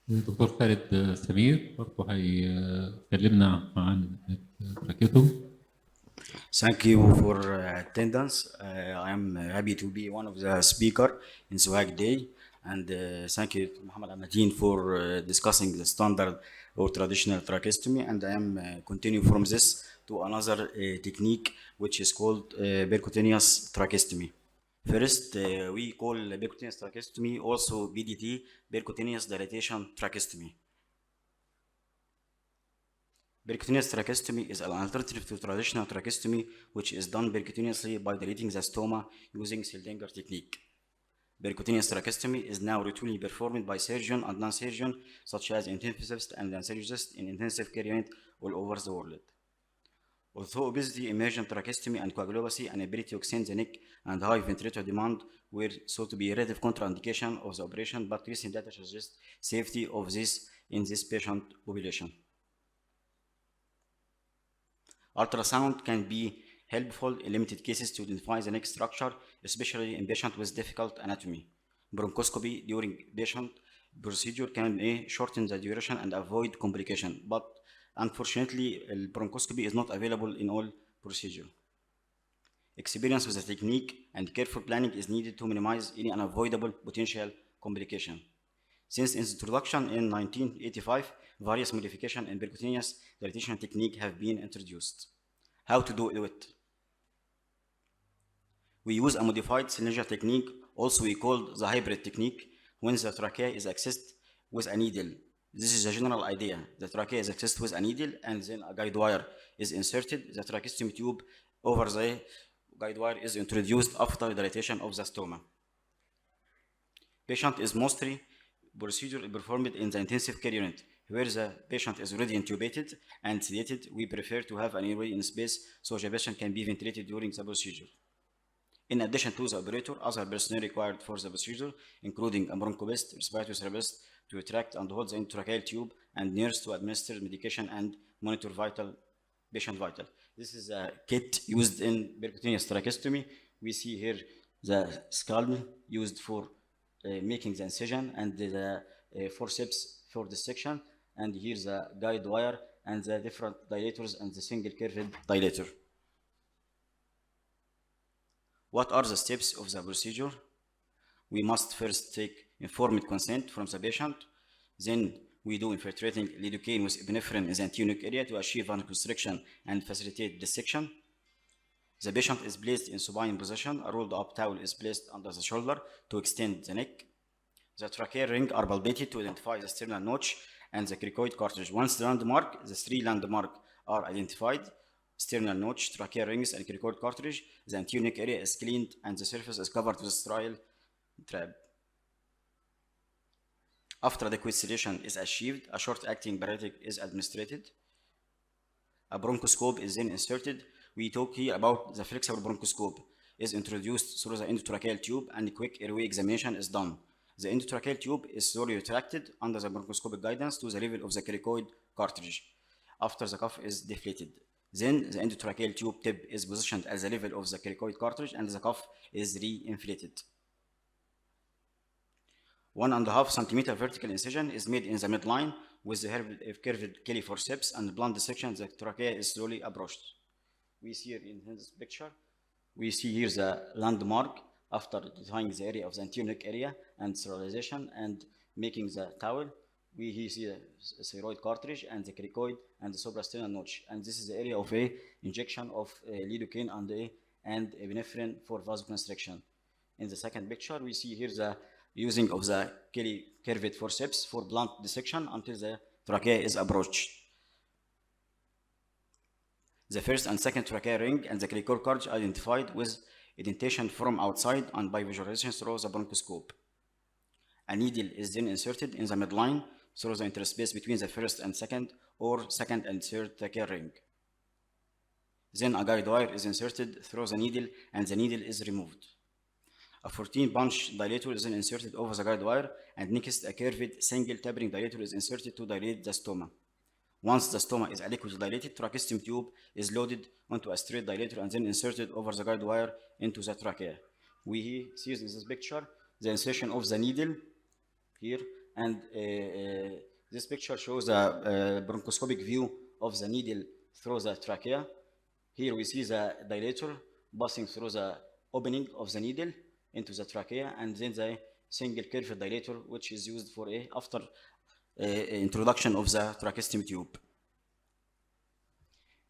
دكتور خالد سمير برضه هيكلمنا عن التراكيوتوم. Thank you for attendance. I am happy to be one of the speaker in Swag Day, and thank you to Muhammad Ahmadin for discussing the standard or traditional tracheostomy. And I am continue from this to another technique which is called percutaneous tracheostomy. First, we call percutaneous tracheostomy also PDT, percutaneous dilatation tracheostomy. Percutaneous tracheostomy is an alternative to traditional tracheostomy, which is done percutaneously by dilating the stoma using Seldinger technique. Percutaneous tracheostomy is now routinely performed by surgeon and non-surgeon, such as intensivists and anesthesiologists in intensive care unit all over the world. Although obesity, emergent tracheostomy, and coagulopathy and ability to extend the neck and high ventilator demand were thought to be a relative contraindication of the operation, but recent data suggests safety of this in this patient population. Ultrasound can be helpful in limited cases to identify the neck structure, especially in patients with difficult anatomy. Bronchoscopy during patient procedure can shorten the duration and avoid complication, but unfortunately, bronchoscopy is not available in all procedures. Experience with the technique and careful planning is needed to minimize any unavoidable potential complication. Since its introduction in 1985, various modifications in percutaneous dilatation technique have been introduced. How to do it? We use a modified cylinder technique, also we call the hybrid technique, when the trachea is accessed with a needle. This is a general idea. The trachea is accessed with a needle and then a guide wire is inserted. The tracheostomy tube over the guide wire is introduced after dilatation of the stoma. Patient is mostly procedure performed in the intensive care unit, where the patient is already intubated and sedated. We prefer to have an airway in space so the patient can be ventilated during the procedure. In addition to the operator, other personnel required for the procedure, including a bronchobist, respiratory therapist to retract and hold the endotracheal tube, and nurse to administer medication and monitor patient vital. This is a kit used in percutaneous tracheostomy. We see here the skull used for making the incision and the forceps for dissection, and here's the guide wire and the different dilators and the single curved dilator. What are the steps of the procedure? We must first take informed consent from the patient. Then we do infiltrating lidocaine with epinephrine in the anterior area to achieve vasoconstriction and facilitate dissection. The patient is placed in supine position. A rolled up towel is placed under the shoulder to extend the neck. The tracheal ring are palpated to identify the sternal notch and the cricoid cartilage. Once the landmark, the three landmarks are identified, sternal notch, tracheal rings, and cricoid cartilage, the anterior neck area is cleaned and the surface is covered with sterile trap. After adequate sedation is achieved, a short-acting paralytic is administered. A bronchoscope is then inserted. We talk here about the flexible bronchoscope is introduced through the endotracheal tube and quick airway examination is done. The endotracheal tube is slowly retracted under the bronchoscopic guidance to the level of the cricoid cartilage after the cuff is deflated. Then the endotracheal tube tip is positioned at the level of the cricoid cartilage and the cuff is re-inflated. 1.5 centimeter vertical incision is made in the midline with the curved Kelly forceps and blunt dissection. The trachea is slowly approached. We see here in this picture, we see here the landmark after defining the area of the anterior neck area and sterilization and making the towel. We see the thyroid cartilage and the cricoid and the suprasternal notch. And this is the area of a injection of lidocaine and epinephrine for vasoconstriction. In the second picture, we see here the using of the Kelly curved forceps for blunt dissection until the trachea is approached. The first and second tracheal ring and the cricoid cartilage identified with indentation from outside and by visualization through the bronchoscope. A needle is then inserted in the midline through the interspace between the first and second or second and third tracheal ring. Then a guide wire is inserted through the needle and the needle is removed. A 14-punch dilator is then inserted over the guide wire, and next a curved single tapering dilator is inserted to dilate the stoma. Once the stoma is adequately dilated, tracheostomy tube is loaded onto a straight dilator and then inserted over the guide wire into the trachea. We see in this picture the insertion of the needle here And this picture shows a bronchoscopic view of the needle through the trachea. Here we see the dilator passing through the opening of the needle into the trachea, and then the single curved dilator, which is used for a after introduction of the tracheostomy tube.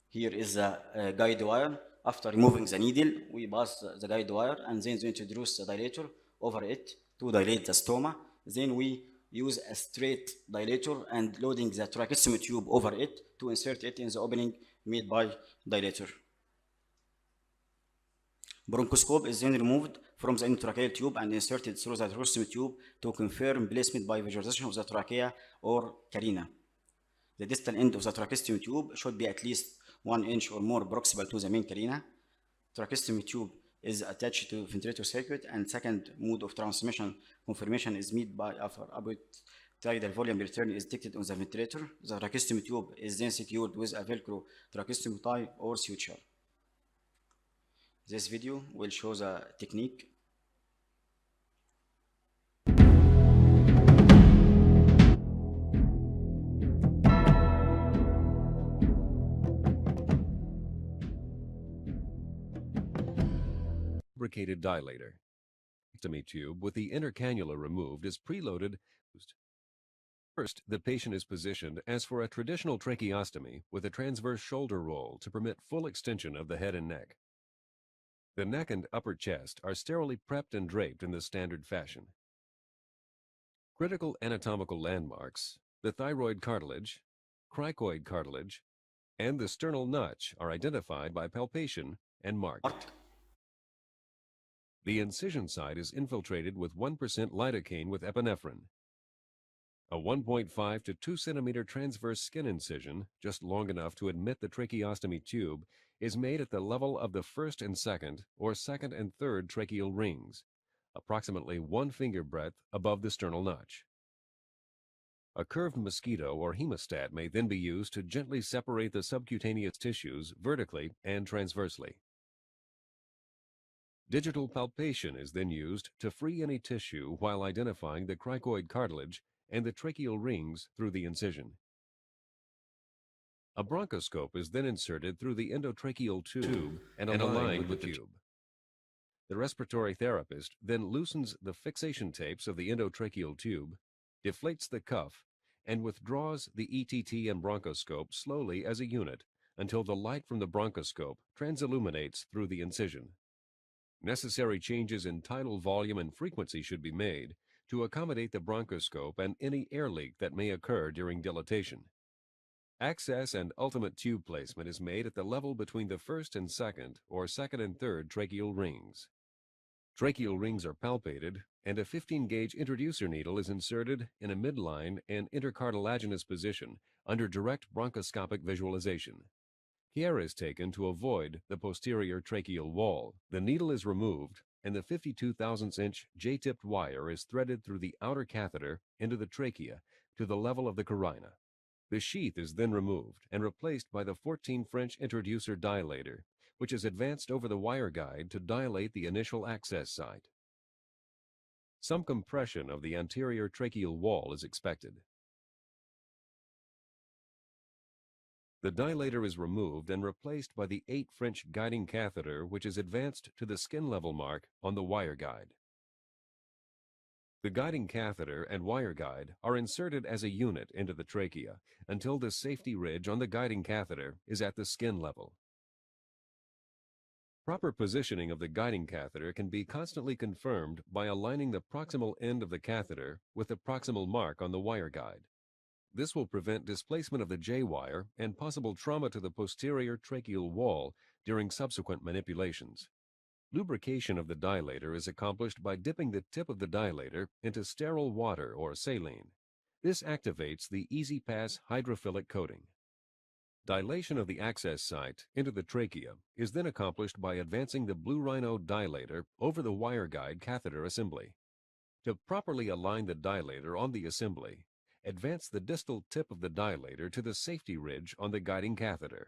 Here is the guide wire. After removing the needle, we pass the guide wire and then we introduce the dilator over it to dilate the stoma. Then we use a straight dilator and loading the tracheostomy tube over it to insert it in the opening made by dilator. Bronchoscope is then removed from the endotracheal tube and inserted through the tracheostomy tube to confirm placement by visualization of the trachea or carina. The distal end of the tracheostomy tube should be at least 1 inch or more proximal to the main carina. Tracheostomy tube is attached to ventilator circuit, and second mode of transmission confirmation is made by after about tidal volume return is detected on the ventilator. The tracheostomy tube is then secured with a Velcro tracheostomy tie or suture. This video will show the technique. Fabricated dilator. Tracheostomy tube with the intercannula removed is preloaded. First, the patient is positioned as for a traditional tracheostomy with a transverse shoulder roll to permit full extension of the head and neck. The neck and upper chest are sterilely prepped and draped in the standard fashion. Critical anatomical landmarks, the thyroid cartilage, cricoid cartilage, and the sternal notch are identified by palpation and marked. The incision site is infiltrated with 1% lidocaine with epinephrine. A 1.5 to 2 centimeter transverse skin incision, just long enough to admit the tracheostomy tube, is made at the level of the first and second or second and third tracheal rings, approximately 1 finger breadth above the sternal notch. A curved mosquito or hemostat may then be used to gently separate the subcutaneous tissues vertically and transversely. Digital palpation is then used to free any tissue while identifying the cricoid cartilage and the tracheal rings through the incision. A bronchoscope is then inserted through the endotracheal tube and aligned with the tube. The respiratory therapist then loosens the fixation tapes of the endotracheal tube, deflates the cuff, and withdraws the ETT and bronchoscope slowly as a unit until the light from the bronchoscope transilluminates through the incision. Necessary changes in tidal volume and frequency should be made to accommodate the bronchoscope and any air leak that may occur during dilatation. Access and ultimate tube placement is made at the level between the first and second or second and third tracheal rings. Tracheal rings are palpated, and a 15-gauge introducer needle is inserted in a midline and intercartilaginous position under direct bronchoscopic visualization. Care is taken to avoid the posterior tracheal wall. The needle is removed, and the 52 thousandths-inch J-tipped wire is threaded through the outer catheter into the trachea to the level of the carina. The sheath is then removed and replaced by the 14 French introducer dilator, which is advanced over the wire guide to dilate the initial access site. Some compression of the anterior tracheal wall is expected. The dilator is removed and replaced by the 8 French guiding catheter, which is advanced to the skin level mark on the wire guide. The guiding catheter and wire guide are inserted as a unit into the trachea until the safety ridge on the guiding catheter is at the skin level. Proper positioning of the guiding catheter can be constantly confirmed by aligning the proximal end of the catheter with the proximal mark on the wire guide. This will prevent displacement of the J-wire and possible trauma to the posterior tracheal wall during subsequent manipulations. Lubrication of the dilator is accomplished by dipping the tip of the dilator into sterile water or saline. This activates the Easy Pass hydrophilic coating. Dilation of the access site into the trachea is then accomplished by advancing the Blue Rhino dilator over the wire guide catheter assembly. To properly align the dilator on the assembly, advance the distal tip of the dilator to the safety ridge on the guiding catheter.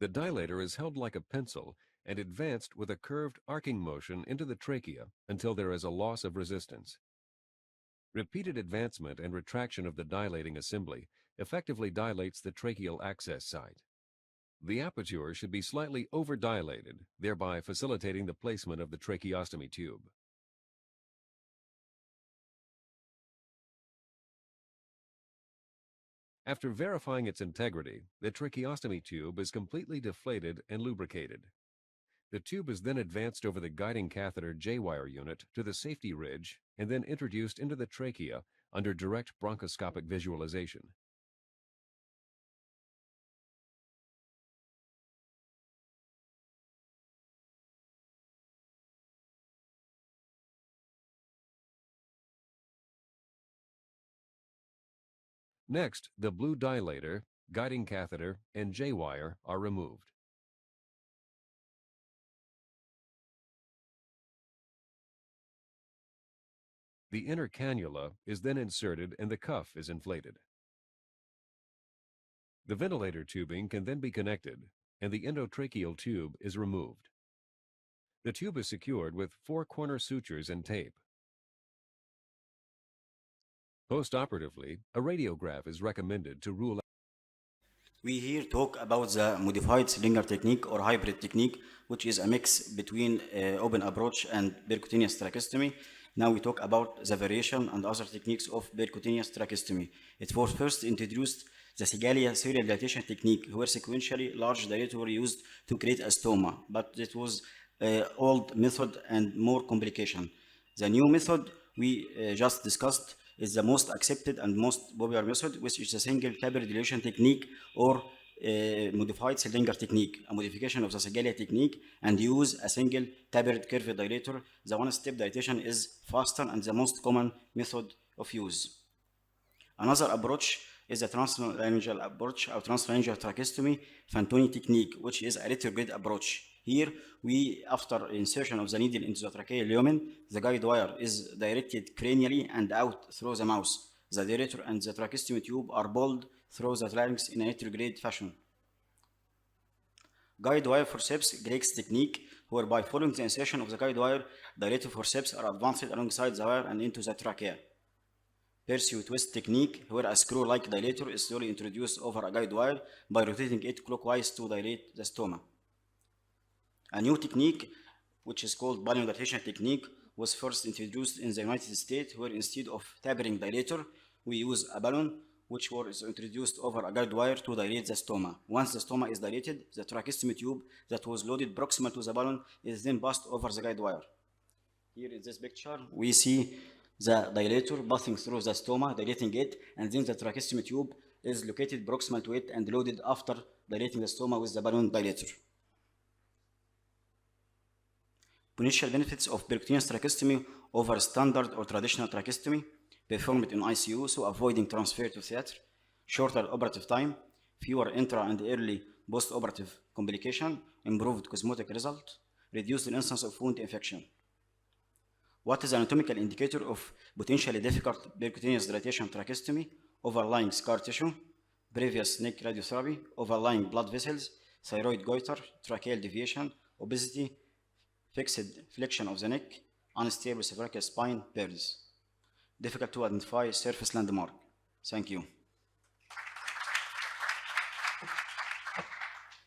The dilator is held like a pencil and advanced with a curved arcing motion into the trachea until there is a loss of resistance. Repeated advancement and retraction of the dilating assembly effectively dilates the tracheal access site. The aperture should be slightly over-dilated, thereby facilitating the placement of the tracheostomy tube. After verifying its integrity, the tracheostomy tube is completely deflated and lubricated. The tube is then advanced over the guiding catheter J-wire unit to the safety ridge and then introduced into the trachea under direct bronchoscopic visualization. Next, the blue dilator, guiding catheter, and J-wire are removed. The inner cannula is then inserted and the cuff is inflated. The ventilator tubing can then be connected and the endotracheal tube is removed. The tube is secured with 4 corner sutures and tape. Post-operatively, a radiograph is recommended to rule out. We here talk about the modified Slinger technique or hybrid technique, which is a mix between open approach and percutaneous tracheostomy. Now we talk about the variation and other techniques of percutaneous tracheostomy. It was first introduced the Segalia serial dilatation technique, where sequentially large dilators were used to create a stoma, but it was old method and more complication. The new method we just discussed is the most accepted and most popular method, which is a single capillary dilation technique or modified Slinger technique, a modification of the Segalia technique, and use a single tapered curve dilator. The one-step dilatation is faster and the most common method of use. Another approach is the transpharyngeal approach or transpharyngeal tracheostomy Fantoni technique, which is a retrograde approach. Here, after insertion of the needle into the tracheal lumen, the guide wire is directed cranially and out through the mouth. The dilator and the tracheostomy tube are pulled through the larynx in a retrograde fashion. Guide wire forceps Greg's technique, whereby following the insertion of the guide wire, dilator forceps are advanced alongside the wire and into the trachea. Pursue twist technique, where a screw-like dilator is slowly introduced over a guide wire by rotating it clockwise to dilate the stoma. A new technique, which is called balloon dilatation technique, was first introduced in the United States, where instead of tapering dilator, we use a balloon, which was introduced over a guide wire to dilate the stoma. Once the stoma is dilated, the tracheostomy tube that was loaded proximal to the balloon is then passed over the guide wire. Here in this picture, we see the dilator passing through the stoma, dilating it, and then the tracheostomy tube is located proximal to it and loaded after dilating the stoma with the balloon dilator. Potential benefits of percutaneous tracheostomy over standard or traditional tracheostomy: performed in ICU, so avoiding transfer to theater; shorter operative time; fewer intra and early post-operative complication; improved cosmetic result; reduced instance of wound infection. What is the anatomical indicator of potentially difficult percutaneous dilatation tracheostomy? Overlying scar tissue, previous neck radiotherapy, overlying blood vessels, thyroid goiter, tracheal deviation, obesity, fixed flexion of the neck, unstable cervical spine, PERS. Difficult to identify surface landmark. Thank you.